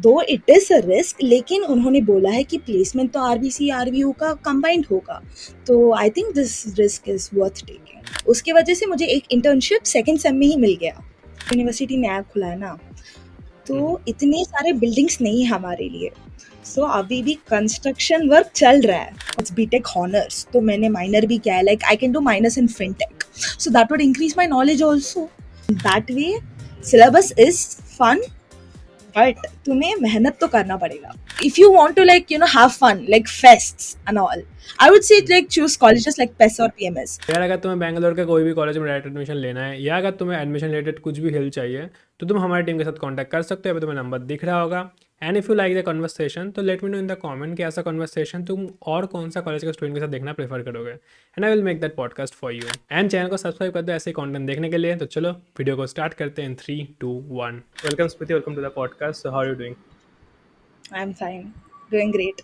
दो it is a risk, लेकिन उन्होंने बोला है कि प्लेसमेंट तो आरबीसी आरवीयू का कंबाइंड होगा, तो I think this risk is worth taking. उसकी वजह से मुझे एक इंटर्नशिप सेकंड सेम में ही मिल गया। यूनिवर्सिटी नया खुला है ना, तो इतने सारे बिल्डिंग्स नहीं है हमारे लिए। सो अभी भी कंस्ट्रक्शन वर्क चल रहा है। इट्स बीटेक हॉनर्स, तो मैंने माइनर भी किया है, like I can do minors in fintech, so that would increase my knowledge also. That way syllabus is fun, but तुम्हें मेहनत तो करना पड़ेगा। If you want to like have fun like fests and all, I would say like choose colleges like Pace और PMS. यार अगर तुम्हें बैंगलोर के कोई भी कॉलेज में डायरेक्ट एडमिशन लेना है या अगर तुम्हें एडमिशन रिलेटेड कुछ भी हेल्प चाहिए तो तुम हमारी टीम के साथ कांटेक्ट कर सकते हो। अभी तुम्हें नंबर दिख रहा होगा। And if you like the conversation तो let me know in the comment कि ऐसा कन्वर्सेशन तुम और कौन सा कॉलेज के स्टूडेंट के साथ देखना प्रेफर करोगे, and I will make that podcast for you. And channel को सब्सक्राइब कर दो ऐसे कंटेंट देखने के लिए। तो चलो वीडियो को स्टार्ट करते हैं in 3, 2, 1। Welcome Smriti, welcome to the podcast. So how are you doing? I am fine, doing great.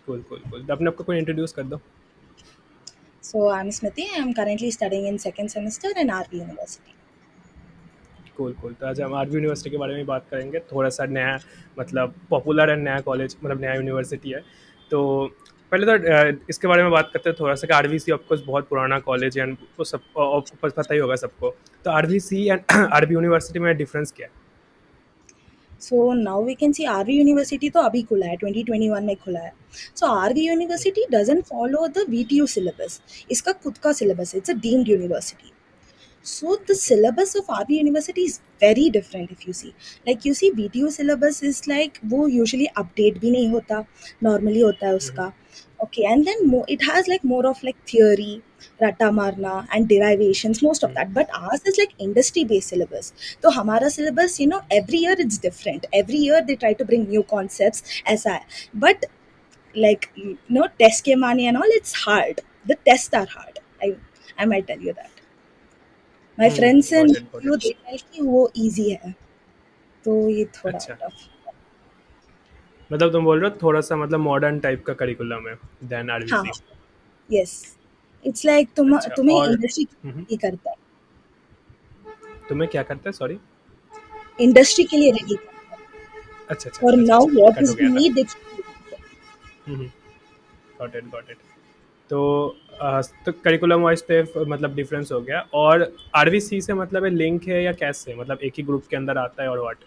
Cool cool cool. तो अपने आपको कोई इंट्रोड्यूस कर दो। So I'm Smriti. I'm currently studying in second semester in RV University. Cool cool. तो आज हम RV university के बारे में बात करेंगे। थोड़ा सा नया मतलब पॉपुलर एंड नया कॉलेज मतलब नया यूनिवर्सिटी है। तो पहले तो इसके बारे में बात करते हैं थोड़ा सा कि आरवीसी ऑफकोर्स बहुत पुराना कॉलेज है एंड वो सब आपको पता ही होगा सबको। तो आरवीसी एंड आरवी यूनिवर्सिटी में डिफरेंस क्या है? So now we can see RV University तो अभी खुला है, 2021 में खुला है. So RV University doesn't follow the VTU syllabus. इसका खुद का syllabus है. It's a deemed university. So the syllabus of RV University is very different if you see. Like you see VTU syllabus is like वो usually update भी नहीं होता, normally होता है उसका. Okay, and then it has like more of like theory, रट्टा मारना and derivations, most of that. But ours is like industry based syllabus. तो हमारा syllabus, every year it's different. Every year they try to bring new concepts ऐसा है. But like test के माने and all, it's hard. The tests are hard. I might tell you that. My friends in got it got VTU it. they tell कि वो easy है. तो ये थोड़ा अच्छा, tough. मतलब तुम बोल रहे हो थोड़ा सा मतलब मॉडर्न टाइप का करिकुलम है देन हाँ, आरवीसी। yes. It's like अच्छा, तुम्हें और इंडस्ट्री हम्म, ही करता है. तुम्हें क्या करता है? सॉरी। इंडस्ट्री के लिए रेडी करता है. अच्छा अच्छा और अच्छा now अच्छा, what कट हो is गया the था। need देखिए. Got it got it. तो तो करिकुलम वाइज तो मतलब डिफरेंस हो गया। और आरवीसी से मतलब है लिंक है या कैसे, मतलब एक ही ग्रुप के अंदर आता है और what?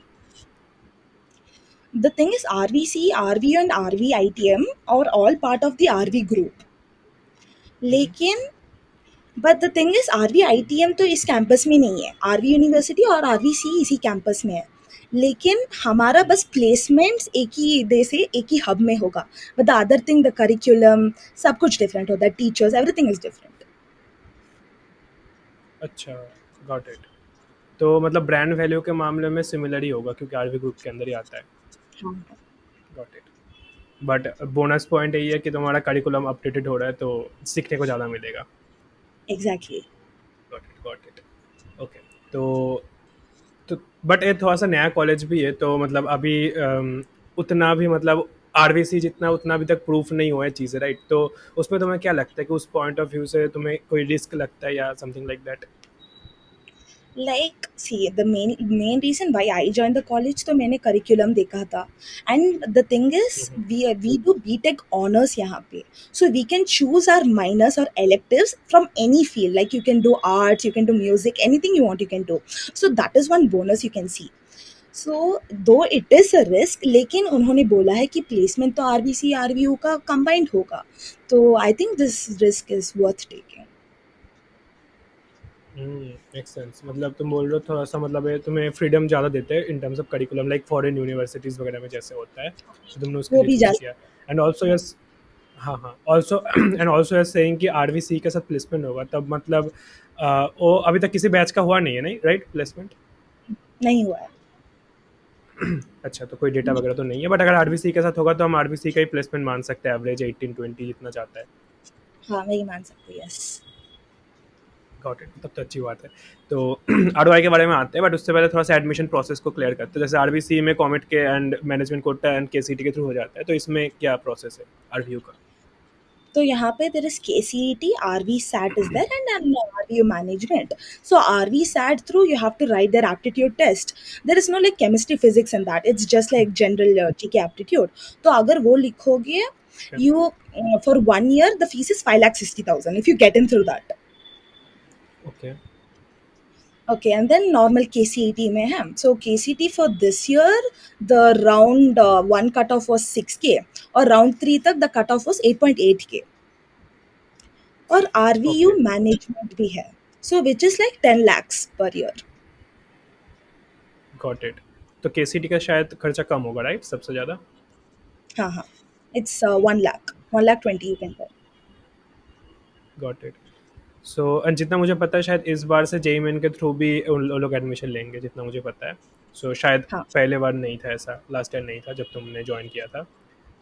The thing is RVC, RVU and RVITM are all part of the RV group. लेकिन but the thing is RVITM तो इस कैंपस में नहीं है. RV यूनिवर्सिटी और RVC इसी कैंपस में है. लेकिन हमारा बस प्लेसमेंट्स एक ही डे से एक ही हब में होगा. But the other thing, the curriculum, सब कुछ डिफरेंट होता है. Teachers, everything is different. अच्छा, गॉट इट। तो मतलब ब्रांड वैल्यू के मामले में सिमिलर ही होगा क्योंकि आरवी ग्रुप के अंदर ही आता है। हाँ, got it. But bonus point यही है कि तुम्हारा करिकुलम अपडेटेड हो रहा है तो सीखने को ज़्यादा मिलेगा। Exactly. Got it got it. Okay. तो तो बट ये थोड़ा सा नया कॉलेज भी है तो मतलब अभी उतना भी मतलब आरवीसी जितना उतना अभी तक प्रूफ नहीं हुआ है चीज़ें, राइट? तो उसमें तुम्हें क्या लगता है कि उस पॉइंट ऑफ व्यू से तुम्हें कोई रिस्क लगता है या something like that? Like, see, the main reason why I joined the college, तो मैंने curriculum देखा था. And the thing is, we do BTech honors यहाँ पे. So we can choose our minors or electives from any field. Like you can do arts, you can do music, anything you want you can do. So that is one bonus you can see. So though it is a risk, लेकिन उन्होंने बोला है कि placement तो RBC RVU का combined होगा. तो I think this risk is worth taking. Make sense. मतलब तुम बोल रहे हो थोड़ा सा मतलब है तुम्हें फ्रीडम ज़्यादा देते हैं in terms of curriculum, like foreign universities वगैरह में जैसे होता है, तो तुमने उसके वो लिए भी जा चूज़ किया। And also yes. हाँ हाँ, also and also yes saying कि आरवीसी के साथ प्लेसमेंट होगा तब मतलब वो अभी तक किसी बैच का हुआ नहीं है, नहीं राइट प्लेसमेंट? नहीं हुआ है. अच्छा, तो कोई डेटा वगैरह तो नहीं है, बट अगर आरवीसी के साथ होगा तो हम आरवीसी का ही प्लेसमेंट मान सकते हैं, एवरेज 18-20 जितना चाहता है। हाँ, वही मान सकते. यस. गॉट इट, तब तो अच्छी बात है। तो आरओआई के बारे में आते हैं, बट उससे पहले थोड़ा सा एडमिशन प्रोसेस को क्लियर करते हैं। जैसे आरबीसी में कॉमेट के and management quota and KCT के थ्रू हो जाता है, तो इसमें क्या प्रोसेस है आरवीयू का? तो यहाँ पे there is KCET, RV SAT is there, and RVU management. So RV SAT through you have to write their aptitude test. There is no like chemistry, physics and that. It's just like general GK aptitude. तो अगर वो लिखोगे, Okay. you for 1 year the fees is 5,60,000 if you get in through that. Okay. Okay, and then normal KCET में है. So KCET for this year, the round one cutoff was 6K, और round three तक the cutoff was 8.8K. और RVU Okay. Management भी है. So which is like 10 lakhs per year. Got it. तो KCT का शायद खर्चा कम होगा, राइट, सबसे ज़्यादा। हाँ हाँ. It's 1 lakh. 1,20,000 you can pay. Got it. So जितना मुझे पता है शायद इस बार से जेई मेन के थ्रू भी उन लोग एडमिशन लेंगे, जितना मुझे पता है। सो शायद हाँ. पहले बार नहीं था ऐसा, लास्ट ईयर नहीं था जब तुमने ज्वाइन किया था।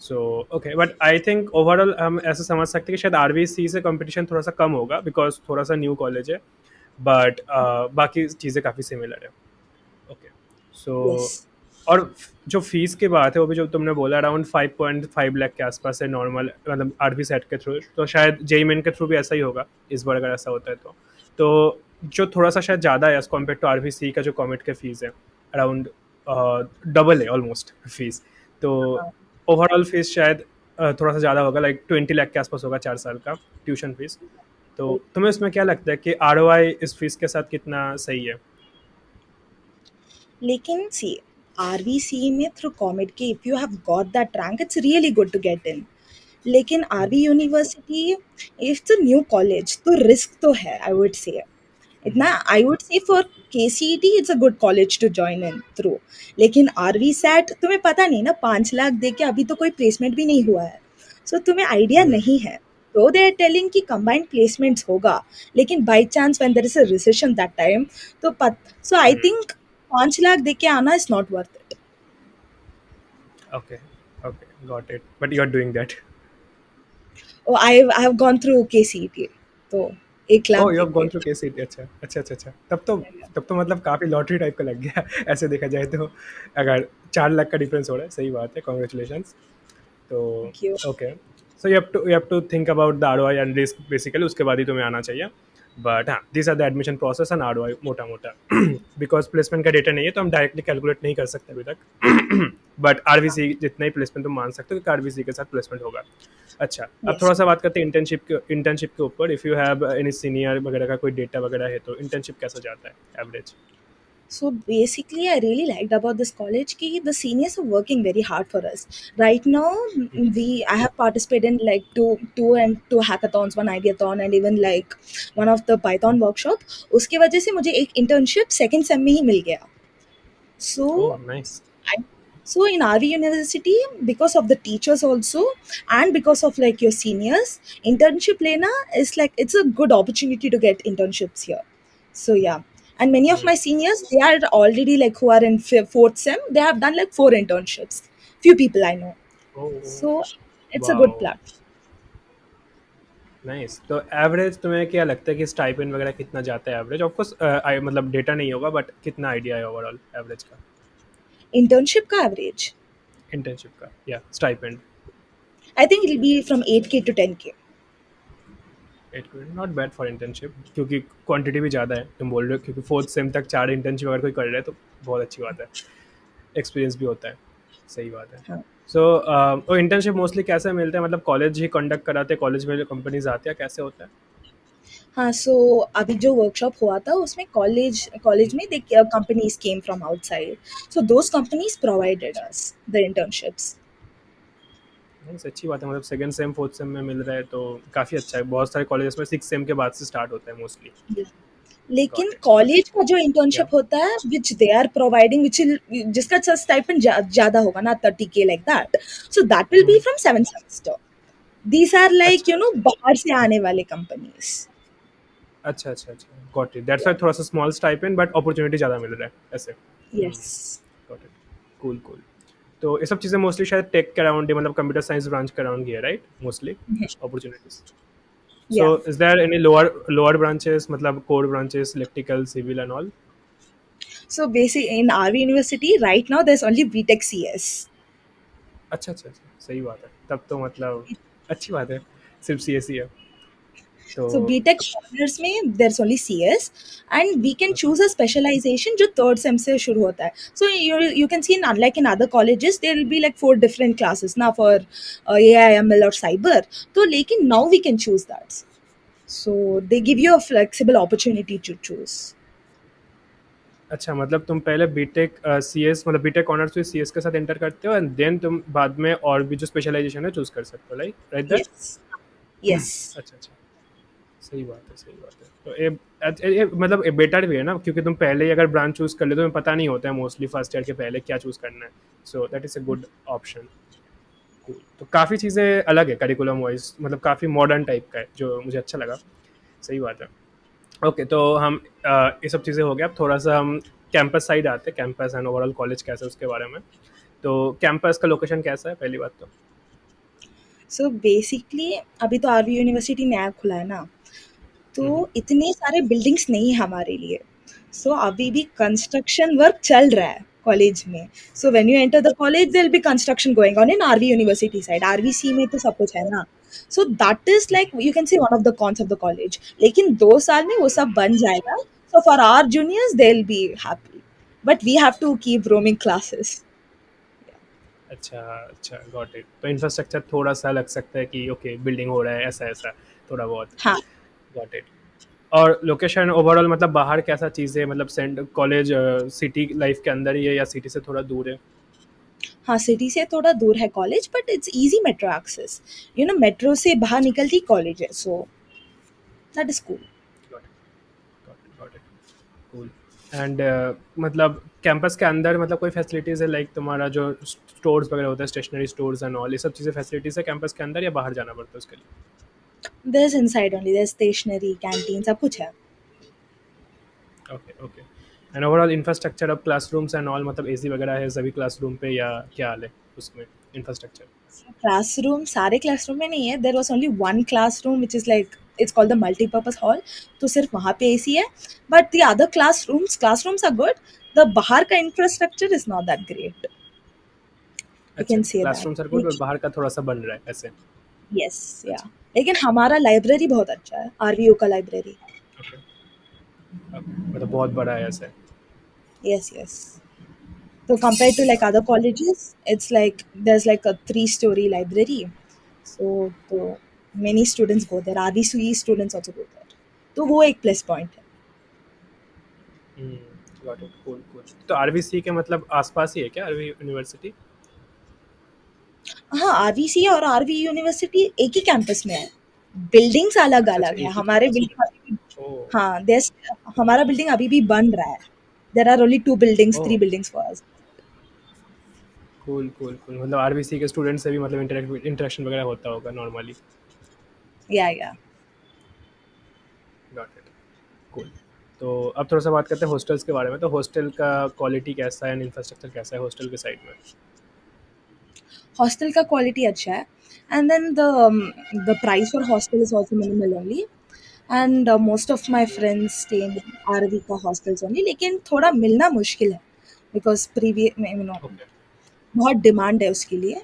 So okay, but I think overall हम ऐसा समझ सकते हैं कि शायद आरबीसी से कंपटीशन थोड़ा सा कम होगा, बिकॉज थोड़ा सा न्यू कॉलेज है। बट बाकी चीज़ें काफ़ी सिमिलर है। ओके। सो Yes. और जो फीस की बात है वो भी जो तुमने बोला अराउंड 5.5 लाख के आसपास है नॉर्मल, मतलब आरबी सेट के थ्रू, तो शायद जेई मेन के थ्रू भी ऐसा ही होगा इस बार, अगर ऐसा होता है तो जो थोड़ा सा शायद ज़्यादा है एज कम्पेयर टू आर का जो कॉमेट के फीस है, अराउंड डबल है ऑलमोस्ट फीस। तो हाँ. ओवरऑल फीस शायद थोड़ा सा ज़्यादा होगा, लाइक 20 लाख के आसपास होगा 4 साल का ट्यूशन फीस। तो तुम्हें इसमें क्या लगता है कि आर इस फीस के साथ कितना सही है? लेकिन सी, RVC में through COMEDK if you have got that rank it's really good to get in. लेकिन RV university it's a new college, तो रिस्क तो है आई वुड से. इतना I would say for KCET it's a good college to join in through. लेकिन RV SAT तुम्हें पता नहीं ना, 5 लाख दे के अभी तो कोई प्लेसमेंट भी नहीं हुआ है. सो तुम्हें आइडिया नहीं है. तो दे आर टेलिंग कि कंबाइंड प्लेसमेंट्स होगा, लेकिन by chance when there is a recession that time, तो सो आई थिंक 5 लाख दे के आना is not worth it. Okay. Okay, got it, but you are doing that. I have gone through KCET, तो 1 lakh oh, you they have के. Gone through KCET. अच्छा अच्छा अच्छा अच्छा, तब तो मतलब काफ़ी लॉटरी टाइप का लग गया ऐसे देखा जाए तो। अगर 4 लाख का डिफरेंस हो रहा है, सही बात है, कॉन्ग्रेचुलेशंस। तो thank you. Okay. So you have to think about the R and risk basically, उसके बाद ही तुम्हें आना चाहिए। बट हाँ, this are the admission process and R मोटा मोटा बिकॉज प्लेसमेंट का डेटा नहीं है तो हम डायरेक्टली कैलकुलेट नहीं कर सकते अभी तक बट आरबीसी जितना ही प्लेसमेंट तुम मान सकते हो कि आरबीसी के साथ प्लेसमेंट होगा। अच्छा, अब यस. थोड़ा सा बात करते हैं इंटर्नशिप के ऊपर। If you have any senior वगैरह का कोई डेटा वगैरह है तो इंटर्नशिप कैसा जाता है average? So basically, I really liked about this college ki the seniors are working very hard for us. Right now, I have participated in like two hackathons, one ideathon, and even like one of the Python workshop. उसके वजह से मुझे एक internship second sem में ही मिल गया. ओह So nice. I, so in RV University, because of the teachers also, and because of like your seniors, internship lena is like it's a good opportunity to get internships here. So yeah, and many of my seniors they are already like who are in fourth sem. They have done like 4 internships. Few people I know. Oh, So it's a good wow, platform. Nice. तो average तुम्हें क्या लगता है कि stipend वगैरह कितना जाता है एवरेज? ऑफ कोर्स मतलब डेटा नहीं होगा, बट कितना आइडिया है ओवरऑल एवरेज का Internship का average, इंटर्नशिप का या stipend? I think it'll be from 8K to 10K. 8 not bad for internship, क्योंकि क्वांटिटी भी ज़्यादा है तुम बोल रहे हो, क्योंकि फोर्थ सेम तक 4 इंटर्नशिप अगर कोई कर रहा है तो बहुत अच्छी बात है, एक्सपीरियंस भी होता है। सही बात है। हाँ. सो वो इंटर्नशिप मोस्टली कैसे मिलते हैं, मतलब कॉलेज ही कंडक्ट कराते हैं, कॉलेज में जो कंपनीज आती है, कैसे होता है? हाँ, सो अभी जो वर्कशॉप हुआ था उसमें कॉलेज कॉलेज में they companies came from outside, so those companies provided us the internships. नहीं, अच्छी बात है, मतलब सेकंड सेम फोर्थ सेम में मिल रहा है तो काफ़ी अच्छा है। बहुत सारे कॉलेजेस में 6 सेम के बाद से स्टार्ट होता है मोस्टली। लेकिन got it, got it. College का जो या इंटर्नशिप होता है विच दे आर प्रोवाइडिंग विच जिसका स्टाइपेंड ज्यादा होगा ना, 30K like that, so that will be from 7 semester. These are like अच्छा यू नो बाहर से आने वाले कंपनीज. अच्छा अच्छा अच्छा, गॉट इट, दैट्स वाई थोड़ा सा स्मॉल स्टाइपेंड बट अपॉर्चुनिटी ज़्यादा मिल रहा है ऐसे। Yes. Got it, cool cool. तो ये सब चीज़ें मोस्टली शायद टेक के अराउंड ही, मतलब कंप्यूटर साइंस ब्रांच के अराउंड ही है, right, mostly opportunities. So yeah. Is there any lower branches, मतलब core branches, electrical, civil and all? So basic in RV university right now there is only BTech CS. अच्छा अच्छा अच्छा, सही बात है, तब तो मतलब अच्छी बात है। सिर्फ सी एस ही है तो। So BTech honors में there's only CS, and we can choose a specialization जो third sem से शुरू होता है. So you can see in, unlike in other colleges there will be like 4 different classes ना for AI ML or cyber. तो लेकिन now we can choose that. So they give you a flexible opportunity to choose. अच्छा, मतलब तुम पहले BTech C S मतलब BTech honours भी C S के साथ एंटर करते हो एंड देन तुम बाद में और भी जो स्पेशलाइजेशन है चूज कर सकते हो, like right that. Yes. Yes. अच्छा अच्छा, सही बात है सही बात है। तो ये मतलब ये बेटर भी है ना, क्योंकि तुम पहले ही अगर ब्रांच चूज कर ले तो तुम्हें पता नहीं होता है मोस्टली फर्स्ट ईयर के पहले क्या चूज करना है। So that is a good option. तो काफ़ी चीज़ें अलग है करिकुलम वाइज, मतलब काफ़ी मॉडर्न टाइप का है जो मुझे अच्छा लगा। सही बात है। ओके, तो हम ये सब चीज़ें हो गया, अब थोड़ा सा हम कैंपस साइड आते हैं, कैंपस एंड ओवरऑल कॉलेज कैसा है उसके बारे में। तो कैंपस का लोकेशन कैसा है पहली बात तो। So basically अभी तो आरवी यूनिवर्सिटी नया खुला है ना, तो हम्म, इतने सारे बिल्डिंग्स नहीं है हमारे लिए। सो अभी भी कंस्ट्रक्शन वर्क चल रहा है कॉलेज में। So when you enter the college there will be construction going on in RV university side. RVC में तो सब कुछ है ना। So that is like you can say one of the cons of the college. लेकिन 2 साल में वो सब बन जाएगा। So for our juniors they will be happy, but we have to keep roaming classes. अच्छा अच्छा, गॉट इट। तो इंफ्रास्ट्रक्चर थोड़ा सा लग सकता है कि ओके बिल्डिंग हो रहा है ऐसा ऐसा, थोड़ा बहुत। हाँ गॉट इट। और लोकेशन ओवरऑल मतलब बाहर कैसा चीज़ है, मतलब सेंट कॉलेज सिटी लाइफ के अंदर ही है या सिटी से थोड़ा दूर है। हाँ, सिटी से थोड़ा दूर है college, but it's easy metro access. You know metro से बाहर निकलती कॉलेज है, so that is cool. Got it got it got it. Cool. And मतलब कैंपस के अंदर मतलब कोई फैसिलिटीज़ है, लाइक तुम्हारा जो स्टोर्स वगैरह होता है, स्टेशनरी स्टोर्स एंड ऑल, ये सब चीज़ें फैसिलिटीज़ है कैंपस के अंदर या बाहर जाना पड़ता है उसके लिए। There's inside only. There's stationery, canteen, सब कुछ है। Okay okay. And overall infrastructure अब क्लासरूम्स एंड ऑल, मतलब एसी वगैरह है सभी क्लासरूम पे या क्या हाल है उसमें इंफ्रास्ट्रक्चर। क्लासरूम सारे क्लासरूम में नहीं है। There was only one classroom which is like it's called the multipurpose hall. तो सिर्फ वहाँ पे एसी है। But the other classrooms are good. The बाहर का infrastructure is not that great, you अच्छा कैन अच्छा, say classroom sir good, that. बाहर का थोड़ा सा बन रहा है ऐसे। यस या। अच्छा। लेकिन हमारा लाइब्रेरी बहुत अच्छा है, आरवीयू का लाइब्रेरी। ओके। मतलब बहुत बड़ा है ऐसे। Yes yes. So compared to like other colleges, it's like there's like a 3-story library. So many students go there. RVCE students also go there. तो वो एक प्लस पॉइंट है। Got it, cool cool. तो RVC के मतलब आसपास ही है क्या आरवी यूनिवर्सिटी। हाँ, आरवीसी और आरवी यूनिवर्सिटी एक ही कैंपस में है। बिल्डिंग्स अलग अच्छा अच्छा, अलग है एक ही हमारे कैंपस में। बिल्डिंग अभी भी। ओह। हाँ देश हमारा बिल्डिंग अभी भी बन रहा है। There are only 2 buildings, oh, 3 buildings for us. Cool cool cool. मतलब आरवीसी के स्टूडेंट से भी मतलब इंटरेक्शन वगैरह होता होगा नॉर्मली। या गॉट इट, कूल। तो अब थोड़ा सा बात करते हैं हॉस्टल्स के बारे में। तो हॉस्टल का क्वालिटी कैसा है एंड इंफ्रास्ट्रक्चर कैसा है हॉस्टल के साइड में। हॉस्टल का क्वालिटी अच्छा है। And then the price for hostel is also minimal only. And most of my friends stay in RV का हॉस्टल्स ओनली। लेकिन थोड़ा मिलना मुश्किल है because previous you know okay. बहुत डिमांड है उसके लिए।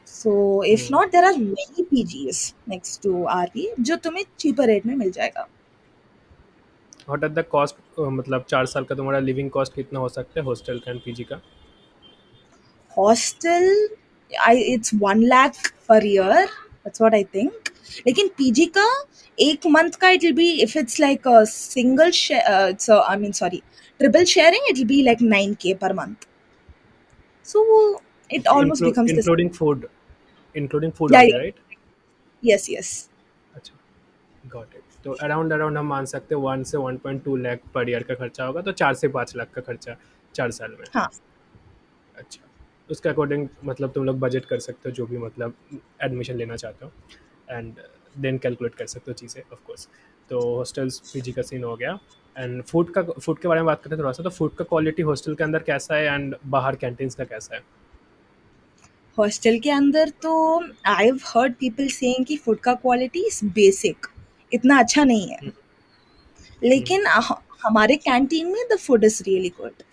So if not there are many PGs next to RV जो तुम्हें चीपर रेट में मिल जाएगा। व्हाट आर द कॉस्ट, मतलब 4 साल का तुम्हारा लिविंग कॉस्ट कितना हो सकता है हॉस्टल का एंड पीजी का। Hostel I it's 1 lakh per year, that's what I think. लेकिन पीजी का एक मंथ का it will be if it's like single it's I mean sorry triple sharing it will be like 9K per month. So it okay, almost becomes the same. Including food Yeah, हो गया yeah. Right. Yes, yes. अच्छा, got it. तो around around हम मान सकते हैं 1 से 1.2 lakh per year का खर्चा होगा, तो 4 से 5 लाख का खर्चा 4 साल में। हाँ, अच्छा, उसके अकॉर्डिंग मतलब तुम लोग बजट कर सकते हो जो भी मतलब एडमिशन लेना चाहते हो एंड देन कैलकुलेट कर सकते हो चीज़ें ऑफ कोर्स। तो हॉस्टल्स पीजी का सीन हो गया। एंड फूड के बारे में बात करते हैं थोड़ा सा। तो फूड का क्वालिटी हॉस्टल के अंदर कैसा है एंड बाहर कैंटीन्स का कैसा है। हॉस्टल के अंदर तो I have heard people saying कि फूड का क्वालिटी इज बेसिक, इतना अच्छा नहीं है। लेकिन हमारे कैंटीन में the food is really good.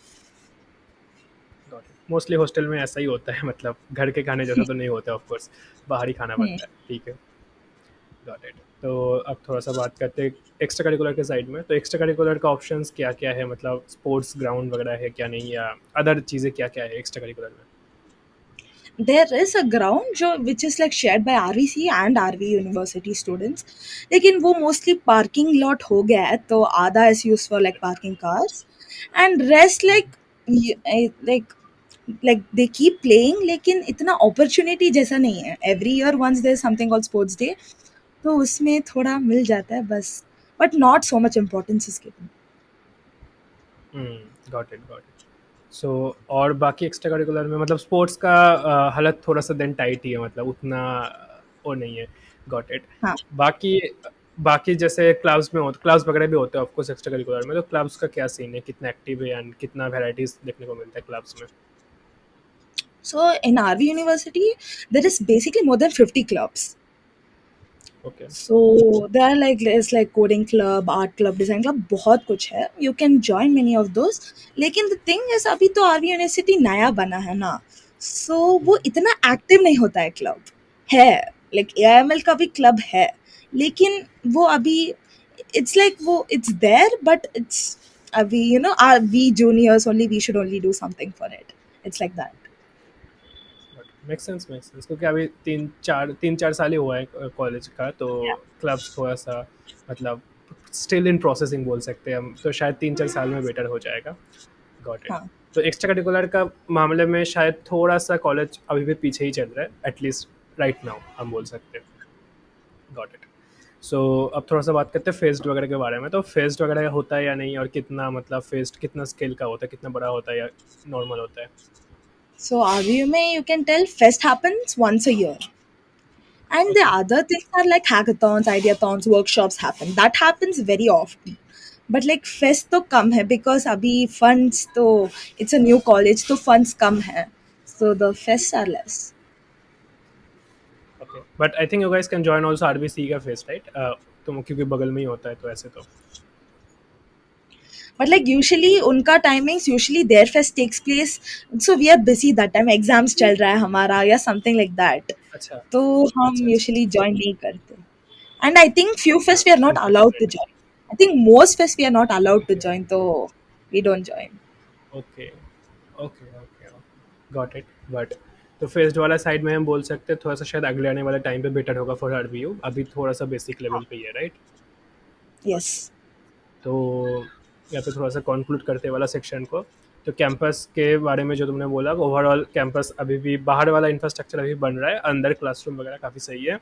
Mostly hostel में ऐसा ही होता है, मतलब घर के खाने जैसा तो नहीं होता ऑफ कोर्स, बाहर ही खाना पड़ता है, ठीक है। Got it. तो अब थोड़ा सा बात करते हैं एक्स्ट्रा करिकुलर के साइड में। तो एक्स्ट्रा करिकुलर का ऑप्शंस क्या क्या है, मतलब स्पोर्ट्स ग्राउंड वगैरह है क्या नहीं, या अदर चीज़ें क्या क्या है एक्स्ट्रा करिकुलर में? There is a ground जो which is like shared by RVC and RV University students, लेकिन वो mostly parking lot हो गया है, तो आधा is used for like parking cars and rest like they keep playing, लेकिन इतना opportunity जैसा नहीं है. Every year once there is something called sports day, तो उसमें थोड़ा मिल जाता है बस, but not so much importance is given. Got it, got it. So और बाकी एक्स्ट्रा करिकुलर में मतलब स्पोर्ट्स का हालत थोड़ा सा दिन टाइट ही है, मतलब उतना वो नहीं है। Got it. हाँ. बाकी बाकी जैसे क्लब्स में होते, क्लब्स वगैरह भी होते हैं ऑफकोर्स एक्स्ट्रा करिकुलर में, तो क्लब्स का क्या सीन है, कितना एक्टिव है एंड कितना वेराइटीज देखने को मिलता है क्लब्स में? So in RV University, there is basically more than 50 clubs. Okay. So there are like there's like coding club, art club, design club, बहुत कुछ है. You can join many of those. लेकिन the thing is अभी तो RV university नया बना है ना, so वो इतना एक्टिव नहीं होता है. क्लब है, like AIML का भी क्लब है, लेकिन वो अभी it's like वो it's there but it's अभी we juniors only, we should only do something for it. It's like that. Make sense, make sense, क्योंकि अभी तीन चार साल ही हुआ है कॉलेज का, तो Yeah. क्लब्स थोड़ा सा मतलब स्टिल इन प्रोसेसिंग बोल सकते हैं हम, तो शायद 3 4 साल में बेटर हो जाएगा। Got it. हाँ. तो एक्स्ट्रा करिकुलर का मामले में शायद थोड़ा सा कॉलेज अभी भी पीछे ही चल रहा है, एटलीस्ट राइट नाउ हम बोल सकते हैं। Got it. सो अब थोड़ा सा बात करते हैं फेस्ट वगैरह के बारे में। तो फेस्ट वगैरह होता है या नहीं, और कितना मतलब फेस्ट कितना स्केल का होता है, कितना बड़ा होता है या नॉर्मल होता है? So RVMA, you can tell fest happens once a year. And the okay. other things are like hackathons, ideathons, workshops happen. That happens very often. But like fest तो कम है because अभी funds तो it's a new college तो funds कम है. So the fests are less. Okay, but I think you guys can join also RBC का fest, right? तो क्योंकि बगल में ही होता है तो ऐसे तो। But like usually उनका timings usually their fest takes place. So we are busy that time. Exams चल रहा है हमारा या something like that. अच्छा, तो हम अच्छा, अच्छा, usually अच्छा। join नहीं करते. And I think few fests we are not allowed to unfortunate. join. I think most fests we are not allowed to okay, join, so we don't join. Okay, okay, okay, got it. But तो fest वाला side में हम बोल सकते हैं थोड़ा सा शायद अगले आने वाले टाइम पे बेटर होगा फॉर आरबीयू, अभी थोड़ा सा बेसिक लेवल पे ही है, राइट? Yes. तो यहाँ पे थोड़ा सा कंक्लूड करते वाला सेक्शन को, तो कैंपस के बारे में जो तुमने बोला, ओवरऑल कैंपस अभी भी बाहर वाला इंफ्रास्ट्रक्चर अभी बन रहा है, अंदर क्लासरूम वगैरह काफ़ी सही है,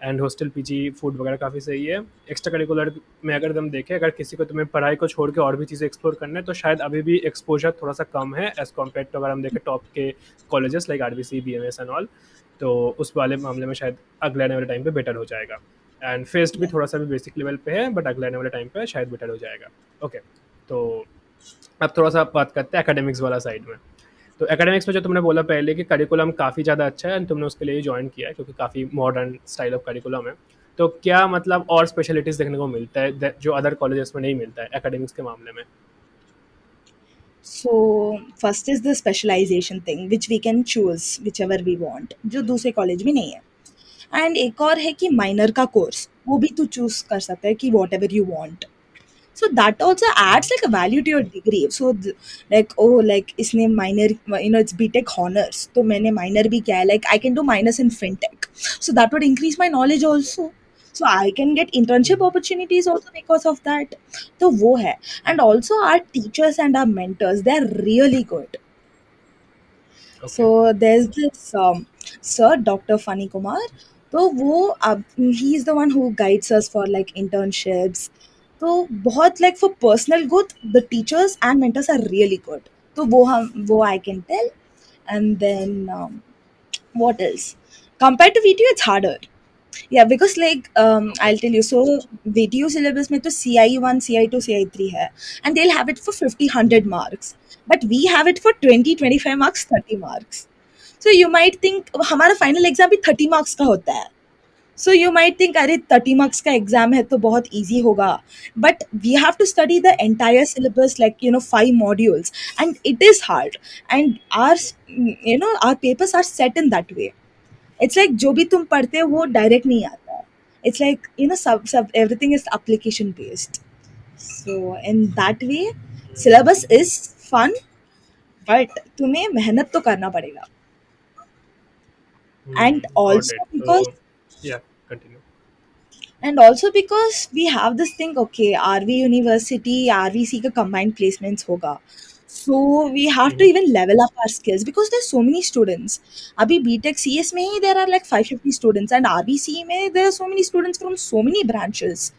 एंड हॉस्टल पीजी फूड वगैरह काफ़ी सही है। एक्स्ट्रा करिकुलर में अगर हम देखें, अगर किसी को तुम्हें पढ़ाई को छोड़ के और भी चीज़ें एक्सप्लोर करना है, तो शायद अभी भी एक्सपोजर थोड़ा सा कम है एज़ कम्पेयर टू अगर हम देखें टॉप के colleges like RBC, BMS and all. तो उस वाले मामले में शायद अगले आने वाले टाइम पे बेटर हो जाएगा। एंड फेस्ट भी Yeah. थोड़ा सा भी बेसिक लेवल पे है, बट अगले आने वाले टाइम पे शायद बेटर हो जाएगा। ओके। तो अब थोड़ा सा बात करते हैं एकेडमिक्स वाला साइड में। तो एकेडमिक्स में जो तुमने बोला पहले कि करिकुलम काफ़ी ज़्यादा अच्छा है एंड तुमने उसके लिए ज्वाइन किया है क्योंकि काफ़ी मॉडर्न स्टाइल ऑफ करिकुलम है। तो क्या मतलब और स्पेशलिटीज़ देखने को मिलता है जो अदर कॉलेजेस में नहीं मिलता है एकेडमिक्स के मामले में? So first is the specialization thing, which we can choose whichever we want, जो दूसरे कॉलेज में नहीं है. एंड एक और है कि माइनर का कोर्स वो भी तू चूज कर सकता है कि what ever you want. So that also adds like a value to your degree. So like oh like इसने minor, it's BTech honors तो मैंने minor भी किया है, like I can do minors in fintech, so that would increase my knowledge also, so I can get internship opportunities also because of that. तो वो है. And also our teachers and our mentors, they are really good. Okay. So there's this sir, Dr. Funny Kumar. तो वो अब he is the one who guides us for like internships. तो बहुत like for personal growth, the teachers and mentors are really good. तो वो I can tell. And then what else? Compared to VTU, it's harder. Yeah, because like okay. I'll tell you. So VTU syllabus में तो CI1, CI2, CI3 है, and they'll have it for 50, 100 marks. But we have it for 20, 25 marks, 30 marks. So you might think हमारा final exam भी 30 marks का होता है. So you might think अरे 30 marks का exam है तो बहुत easy होगा. But we have to study the entire syllabus, like 5 modules, and it is hard. And our papers are set in that way. It's like जो भी तुम पढ़ते हो वो डायरेक्ट नहीं आता है. It's like, sub everything is application based. So in that way, syllabus is fun, but तुम्हें मेहनत तो करना पड़ेगा. And got also it because तो या continue. And also because we have this thing, okay, RV University, RVC का combined placements होगा. So we have to even level up our skills because there's so many students. अभी BTech CS में ही there are like 550 students and RVC में there are so many students from so many branches.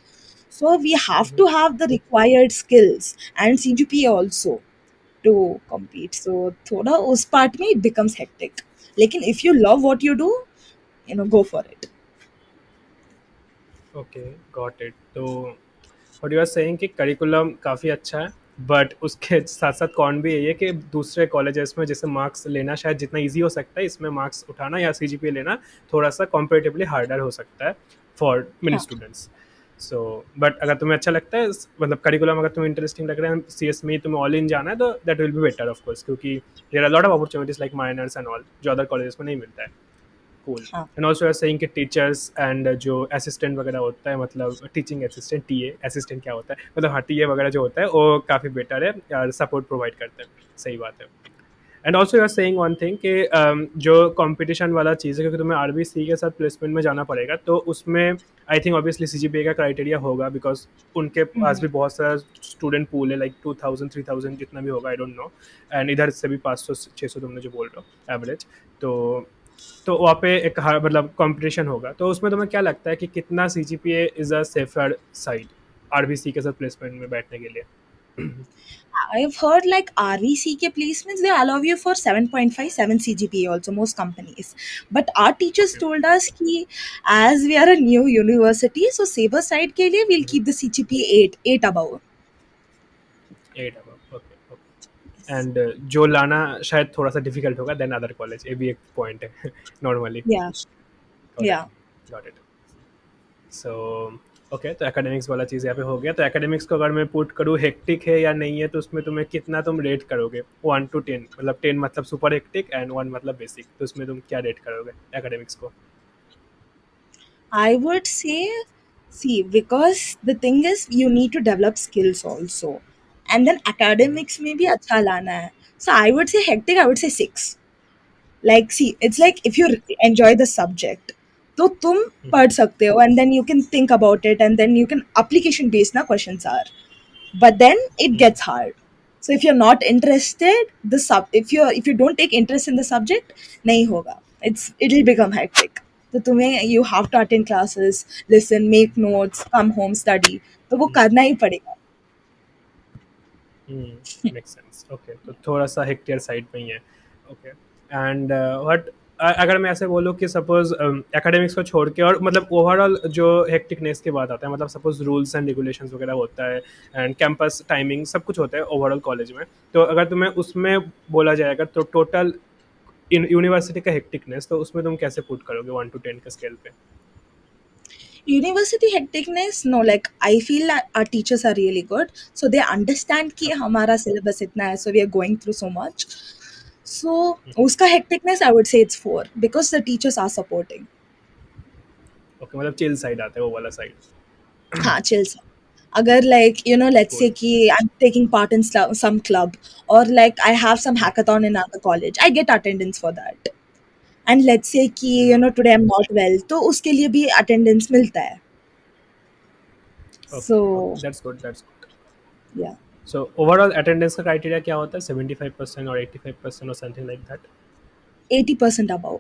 So we have to have the required skills and CGPA also to compete. So थोड़ा उस part में it becomes hectic. लेकिन if you love what you do, go for it. Okay, got it. तो what you are saying कि curriculum काफ़ी अच्छा है, but उसके साथ साथ कौन भी यही है कि दूसरे कॉलेजेस में जैसे मार्क्स लेना शायद जितना इजी हो सकता है, इसमें मार्क्स उठाना या सीजीपीए लेना थोड़ा सा कॉम्पेरेटिवली हार्डर हो सकता है फॉर मेनी हाँ. स्टूडेंट्स. सो बट अगर तुम्हें अच्छा लगता है, मतलब करिकुलम अगर तुम्हें इंटरेस्टिंग लग रहा है, सी एस में ही तुम्हें ऑल इन जाना है, तो that will be better of course, क्योंकि there are lot of opportunities like minors and all जो अदर कॉलेजेस में नहीं मिलता है. कूल. हाँ. एंड ऑल्सो आर सेइंग कि टीचर्स एंड जो असिस्टेंट वगैरह होता है, मतलब टीचिंग असिस्टेंट, टीए असिस्टेंट क्या होता है, मतलब हाँ टीए वगैरह जो होता है वो काफ़ी बेटर है और सपोर्ट प्रोवाइड करते हैं. सही बात है. And also you are saying one thing कि जो कंपटीशन वाला चीज़ है, क्योंकि तुम्हें आरबीसी के साथ प्लेसमेंट में जाना पड़ेगा, तो उसमें आई थिंक ऑब्वियसली सीजीपीए का क्राइटेरिया होगा, बिकॉज उनके पास हम्म. भी बहुत सारा स्टूडेंट पूल है, लाइक 2000 3000 जितना भी होगा, आई डोंट नो. एंड इधर से भी 500 600 तुमने जो बोल रहे हो एवरेज. तो वहाँ पे एक मतलब कंपटीशन होगा, तो उसमें तुम्हें क्या लगता है कि कितना CGPA is a safer side RBC के साथ प्लेसमेंट में बैठने के लिए? I've heard like RVCK placements, they allow you for 7.5, 7 CGPA also, most companies. But our teachers okay. told us कि as we are a new university, so saver side के लिए we'll keep the CGPA 8, 8 above. 8 above. Okay, okay. And जो लाना शायद थोड़ा सा difficult होगा then other college, ये भी एक पॉइंट है normally. Yeah, got it. yeah. Got it. So okay, तो एकेडमिक्स वाला चीज़ यहाँ पे हो गया. तो एकेडमिक्स को अगर मैं पुट करूँ हेक्टिक है या नहीं है, तो उसमें तुम्हें कितना तुम रेट करोगे 1 to 10, मतलब 10 मतलब सुपर हेक्टिक एंड 1 मतलब बेसिक, तो उसमें तुम क्या रेट करोगे एकेडमिक्स को? I would say, see, because the thing is, you need to develop skills also. And then academics में भी अच्छा लाना है. So I would say hectic, I would say 6. Like, see, it's like if you enjoy the subject, तो तुम पढ़ सकते हो and then you can think about it and then you can application based ना questions are. But then it gets hard. So if you're not interested, if you don't take interest in the subject, नहीं होगा. It'll become hectic. तो तुम्हें you have to attend classes, listen, make notes, come home, study. तो वो करना ही पड़ेगा. Make sense. Okay, तो थोड़ा सा हेक्टियर साइड में ही है. ओके. एंड व्हाट, अगर मैं ऐसे बोलूँ कि सपोज एकेडमिक्स को छोड़ के और मतलब ओवरऑल जो हेक्टिकनेस की बात आता है, मतलब सपोज रूल्स एंड रेगुलेशंस वगैरह होता है एंड कैंपस टाइमिंग सब कुछ होता है ओवरऑल कॉलेज में, तो अगर तुम्हें उसमें बोला जाएगा तो टोटल यूनिवर्सिटी का हेक्टिकनेस, तो उसमें तुम कैसे पुट करोगे 1 to 10 के स्केल पे? University hecticness, no, like I feel that our teachers are really good, so they understand कि हमारा syllabus इतना है, so we are going through so much. So उसका hecticness, I would say it's 4 because the teachers are supporting. Okay, मतलब chill side आता है वो वाला साइड. हाँ, chill सा. अगर like let's say कूल. कि I'm taking part in some club, or like I have some hackathon in other college, I get attendance for that. And let's say कि today I'm not well, तो उसके लिए भी attendance मिलता है. Okay, So okay, that's good, that's good. yeah, so overall attendance का criteria क्या होता है? 75% और 85% और something like that? 80% above.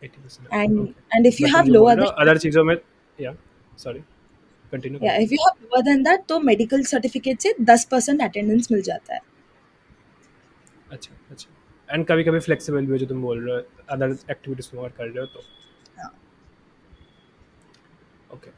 80%. And okay. and if you but तुम have जो lower बोल than रहे हो अदर चीज़ों में, या sorry, continue yeah, if continue. you have lower than that, तो मेडिकल सर्टिफिकेट से 10% अटेंडेंस मिल जाता है. अच्छा, अच्छा. एंड कभी कभी फ्लेक्सिबल भी हो जो तुम बोल रहे हो अदर एक्टिविटीज़ में और कर रहे हो तो. हाँ. ओके.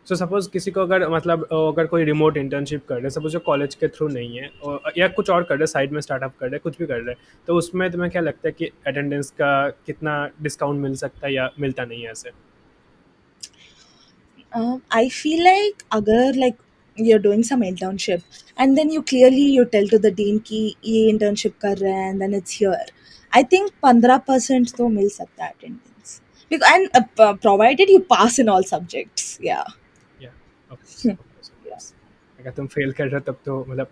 सो सपोज किसी को अगर मतलब अगर कोई रिमोट इंटर्नशिप कर रहे हैं, सपोज जो कॉलेज के थ्रू नहीं है और या कुछ और कर रहे हैं, साइड में स्टार्टअप कर रहे हैं, कुछ भी कर रहे हैं, तो उसमें तुम्हें क्या लगता है कि अटेंडेंस का कितना डिस्काउंट मिल सकता है या मिलता नहीं है ऐसे? I feel like अगर like you're doing some internship and then you tell to the dean कि ये internship कर रहे हैं and then it's here. I think 15% तो मिल सकता है attendance. because and provided you pass in all subjects. Yeah. या of course of course of Yeah. Course. अगर तुम फेल कर रहे हो तब तो मतलब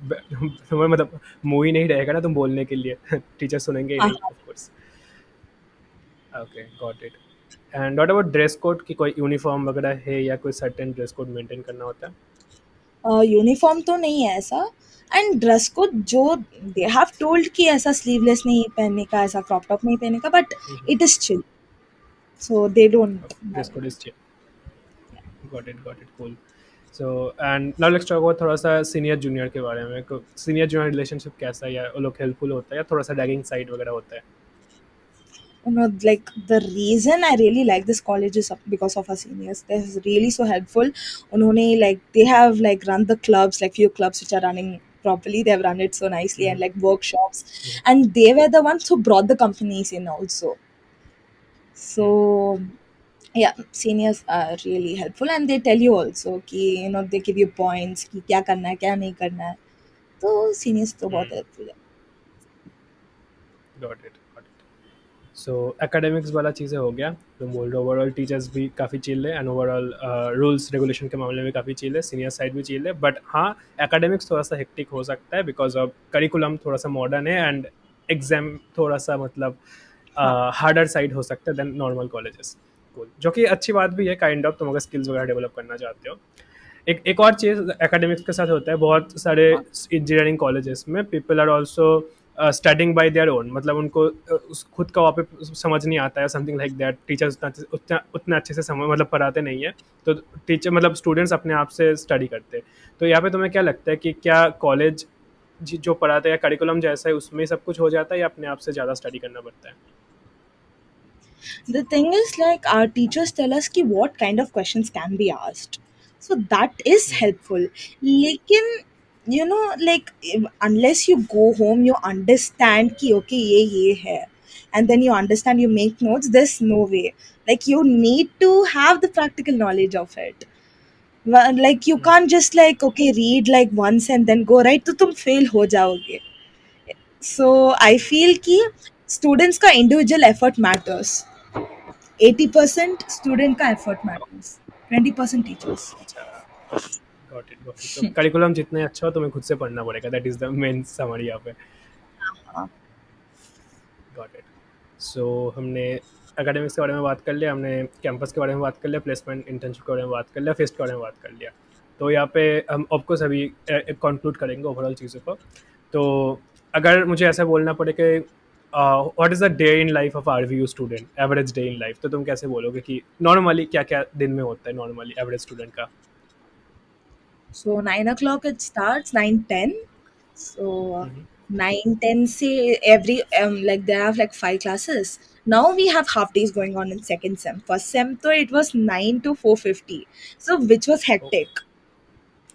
तुम्हें मतलब मुँह ही नहीं रहेगा ना तुम बोलने के लिए टीचर सुनेंगे ही नहीं of course. Okay got it. And what about dress code की कोई यूनिफॉर्म वगैरह है या कोई सर्टेन ड्रेस कोड मेंटेन करना होता है? यूनिफॉर्म तो नहीं है ऐसा। एंड ड्रेस कोड जो दे हैव टोल्ड कि ऐसा स्लीवलेस नहीं पहनने का, ऐसा क्रॉप टॉप नहीं पहनने का, but it is chill, so they don't dress code is got it cool. So and now let's talk about थोड़ा सा सीनियर जूनियर के बारे में। सीनियर जूनियर रिलेशनशिप कैसा है, या वो लोग हेल्पफुल होता है या थोड़ा सा डैगिंग साइड वगैरह होता है? like the reason I really like this college is because of our seniors. They're really so helpful. उन्होंने like they have like run the clubs, like few clubs which are running properly. They have run it so nicely, and like workshops, and they were the ones who brought the companies in also. So yeah, seniors are really helpful, and they tell you also कि they give you points कि क्या करना है क्या नहीं करना है, तो seniors तो बहुत helpful है। Got it got it. So academics वाला चीज़ें हो गया, तुम बोल रहे हो ओवरऑल टीचर्स भी काफ़ी चिल है एंड ओवरऑल रूल्स रेगुलेशन के मामले में काफ़ी चिल है, सीनियर साइड भी चिल है, बट हाँ एकेडमिक्स थोड़ा सा हेक्टिक हो सकता है बिकॉज ऑफ करिकुलम थोड़ा सा मॉडर्न है एंड एग्जाम थोड़ा सा मतलब हाँ। हार्डर साइड हो सकता है देन नॉर्मल कॉलेजेस। कूल, जो कि अच्छी बात भी है काइंड ऑफ, तुम अगर स्किल्स वगैरह डेवलप करना चाहते हो। एक और चीज़ एकेडमिक्स के साथ होता है, बहुत सारे हाँ। इंजीनियरिंग कॉलेजेस में people are also studying by their own, मतलब उनको खुद का वहाँ पे समझ नहीं आता है समथिंग लाइक दैट, टीचर्स उतना उतना उतना अच्छे से समझ मतलब पढ़ाते नहीं है, तो टीचर मतलब स्टूडेंट्स अपने आप से स्टडी करते हैं। तो यहाँ पे तुम्हें क्या लगता है कि क्या कॉलेज जो पढ़ाते हैं या करिकुलम जैसा है उसमें सब कुछ हो जाता है या अपने आप से ज़्यादा स्टडी करना पड़ता है? The thing is, like, our teachers tell us ki what kind of questions can be asked. So that is helpful. Lekin, like, unless you go home, you understand ki, okay, ye hai. And then you understand, you make notes, there's no way. Like, you need to have the practical knowledge of it. Like, you can't just, like, okay, read, like, once and then go, right? तो तुम fail हो जाओगे. So, I feel कि students का individual effort matters. 80% student का effort matters, 20% teachers. अच्छा, got it. तो curriculum जितना अच्छा हो तुम्हें खुद से पढ़ना पड़ेगा, that is the main summary यहाँ पे। हाँ। Got it. सो हमने एकेडमिक्स के बारे में बात कर लिया, हमने कैंपस के बारे में बात कर लिया, प्लेसमेंट इंटर्नशिप के बारे में बात कर लिया, फेस्ट के बारे में बात कर लिया। तो यहाँ पे हम ऑफकोर्स अभी कंक्लूड करेंगे ओवरऑल चीज़ों को। तो अगर मुझे ऐसा बोलना पड़े कि what is the day in life of R V U student, average day in life, तो तुम कैसे बोलोगे कि नॉर्मली क्या क्या दिन में होता है नॉर्मली एवरेज स्टूडेंट का? सो 9 o'clock it starts, 9:10. So 9:10 से every like there are like 5 classes. Now we have half days going on in second sem. First sem तो it was 9 to 4:50. So which was hectic.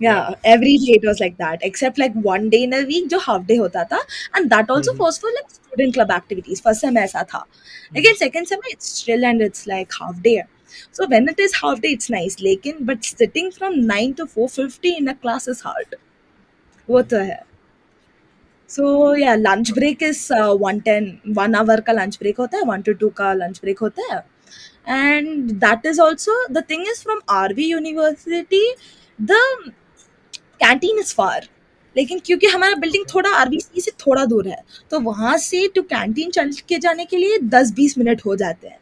या Yeah, every day it was like that, except like one day in a week जो half day होता था, and that also was for like student club activities. First sem ऐसा था, again second sem it's chill and it's like half day. So when it is half day it's nice, लेकिन but sitting from 9 to 4:50 in a class is hard. वो तो है. So yeah, lunch break is 1:10, 1 hour का lunch break होता है, 1 to 2 का lunch break होता है, and that is also the thing is from RV University, the canteen is far, लेकिन क्योंकि हमारा बिल्डिंग ओके। थोड़ा आरबीसी से थोड़ा दूर है, तो वहां से टू कैंटीन चल के जाने के लिए 10-20 मिनट हो जाते हैं,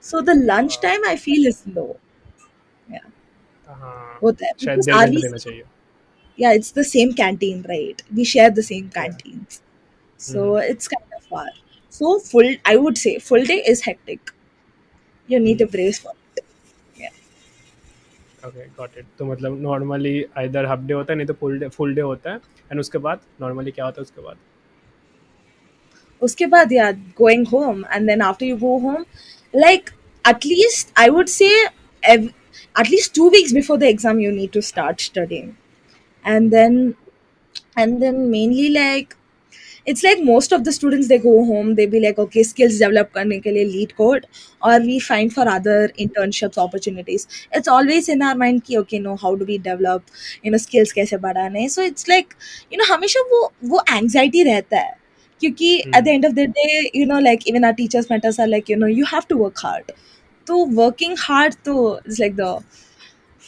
so the lunch time I feel is low. हाँ, होता है शायद बिकॉज 1.5 घंटा देना आरबीसी, चाहिए। या it's the same canteen, right, we share the same या canteen, so it's kind of far. So full, I would say full day is hectic, you need to brace for it. Yeah. Okay got it. तो मतलब normally either half day होता है नहीं तो full day होता है, and उसके बाद नॉर्मली क्या होता है उसके बाद? उसके बाद yeah, going home, and then after you go home, like at least I would say ev- at least 2 weeks before the exam you need to start studying, and then mainly like it's like most of the students they go home, they be like okay skills develop करने के लिए lead code, or we find for other internships opportunities. It's always in our mind कि okay no how do we develop skills कैसे बढ़ाने, so it's like हमेशा वो anxiety रहता है, क्योंकि at the end of the day like even our teachers mentors are like you have to work hard, तो working hard तो is like the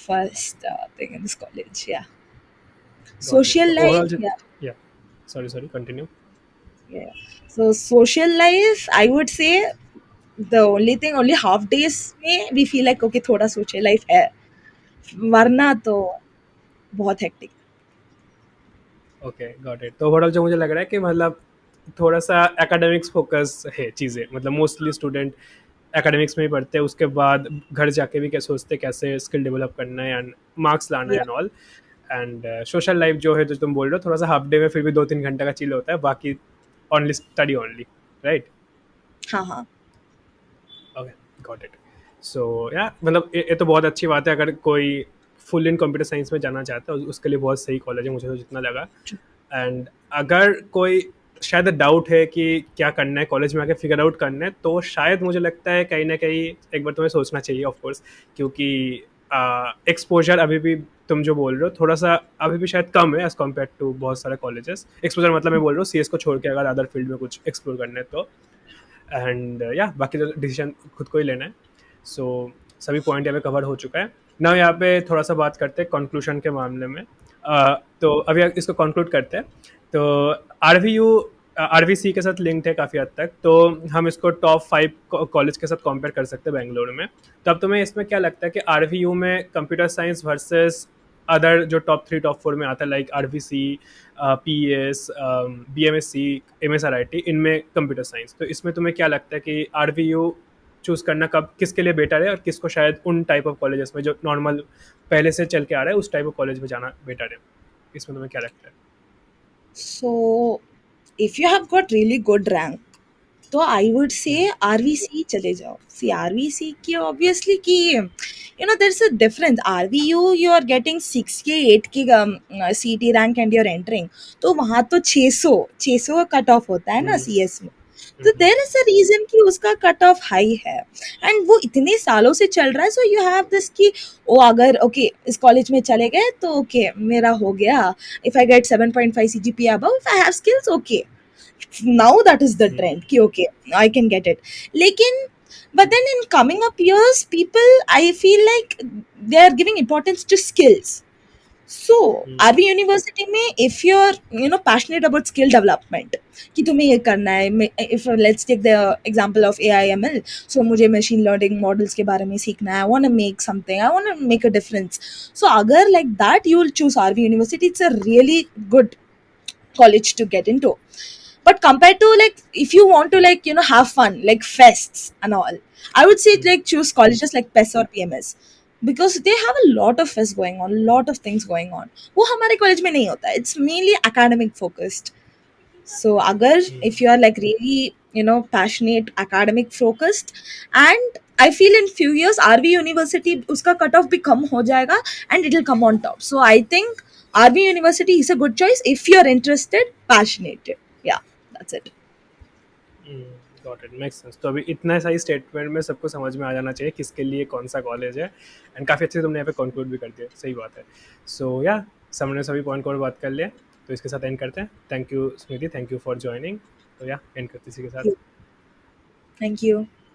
first thing in this college. Yeah. Got it. Social तो life. Overall Yeah. या sorry sorry continue. Yeah. So social life, I would say the only thing, only half days में we feel like okay थोड़ा social life है, वरना तो बहुत hectic. Okay got it. तो overall जो मुझे लग रहा है कि मतलब थोड़ा सा एकेडमिक्स फोकस है चीज़ें, मतलब मोस्टली स्टूडेंट एकेडमिक्स में ही पढ़ते हैं, उसके बाद घर जाके भी क्या सोचते हैं कैसे स्किल डेवलप करना है एंड मार्क्स लाना है Yeah. And all. And social life जो है जो तुम बोल रहे हो थोड़ा सा हाफ डे में फिर भी 2-3 घंटे का चिल होता है, बाकी ओनली स्टडी ओनली, राइट? हाँ हाँ. Okay got it. सो या मतलब ये तो बहुत अच्छी बात है, अगर कोई फुल इन कंप्यूटर साइंस में जाना चाहता है उसके लिए बहुत सही कॉलेज है मुझे तो जितना लगा। एंड अगर कोई शायद डाउट है कि क्या करना है कॉलेज में आके फिगर आउट करना है, तो शायद मुझे लगता है कहीं ना कहीं एक बार तुम्हें सोचना चाहिए ऑफ कोर्स, क्योंकि एक्सपोजर अभी भी तुम जो बोल रहे हो थोड़ा सा अभी भी शायद कम है एज कम्पेयर टू बहुत सारे कॉलेजेस। एक्सपोजर मतलब मैं बोल रहा हूँ सीएस को छोड़ के अगर अदर फील्ड में कुछ एक्सप्लोर करना है तो। एंड या बाकी तो डिसीजन खुद को ही लेना है। सो सभी पॉइंट यहाँ पे कवर हो चुका है ना। यहाँ पे थोड़ा सा बात करते हैं कंक्लूजन के मामले में। तो अभी इसको कंक्लूड करते हैं। तो आर वी सी के साथ लिंक्ड है काफ़ी हद तक, तो हम इसको टॉप 5 कॉलेज के साथ कंपेयर कर सकते हैं बेंगलोर में। तो अब तुम्हें इसमें क्या लगता है कि आर में कंप्यूटर साइंस वर्सेस अदर जो टॉप 3 टॉप 4 में आता है like R P S BMSC MSRIT, इनमें कंप्यूटर साइंस, तो इसमें तुम्हें क्या लगता है कि चूज़ करना कब किसके लिए बेटर है और किसको शायद उन टाइप ऑफ कॉलेजेस में जो नॉर्मल पहले से चल के आ रहा है उस टाइप ऑफ कॉलेज में जाना बेटर है? इसमें तुम्हें क्या लगता है? So if you have got really good rank, तो आई वुड से हम्म, आरवीसी चले जाओ। सी आरवीसी की ऑब्वियसली कि there is a difference. RVU you are getting 6 के 8 की सीटी रैंक एंड यूर एंटरिंग, तो वहाँ तो 600 कट ऑफ होता है ना हम्म, सीएस में। तो हम्म, देर इज अ रीजन कि उसका कट ऑफ हाई है एंड वो इतने सालों से चल रहा है। सो यू हैव दिस कि ओ अगर ओके इस कॉलेज में चले गए तो ओके मेरा हो गया। If I get 7.5 CGPA above, if I have skills, okay, now that is the hmm, trend कि okay I can get it. लेकिन but then in coming up years people I feel like they are giving importance to skills. So hmm, RV university में if you're passionate about skill development कि तुम्हें ये करना है, if let's take the example of AI/ML, so मुझे machine learning models के बारे में सीखना है, I want to make something, I want to make a difference. So अगर like that you will choose RV University, it's a really good college to get into. But compared to like if you want to like have fun like fests and all, I would say hmm, like choose colleges like PES or PMS because they have a lot of fests going on, lot of things going on. वो हमारे college में नहीं होता, it's mainly academic focused. So agar hmm, if you are like really passionate academic focused, and I feel in few years RV University uska cut off भी कम हो जाएगा and it will come on top. So I think RV University is a good choice if you are interested, passionate. Yeah, that's it. Got it, make sense. तो अभी इतना सही statement में सबको समझ में आ जाना चाहिए किसके लिए कौन सा कॉलेज है। एंड काफ़ी अच्छे से तुमने यहाँ पे कंक्लूड भी कर दिया, सही बात है। सो या हमने सभी पॉइंट को और बात कर लिया, तो इसके साथ एंड करते हैं। Thank you Smriti, thank you for joining. तो या एंड करते इसी के साथ। Thank you.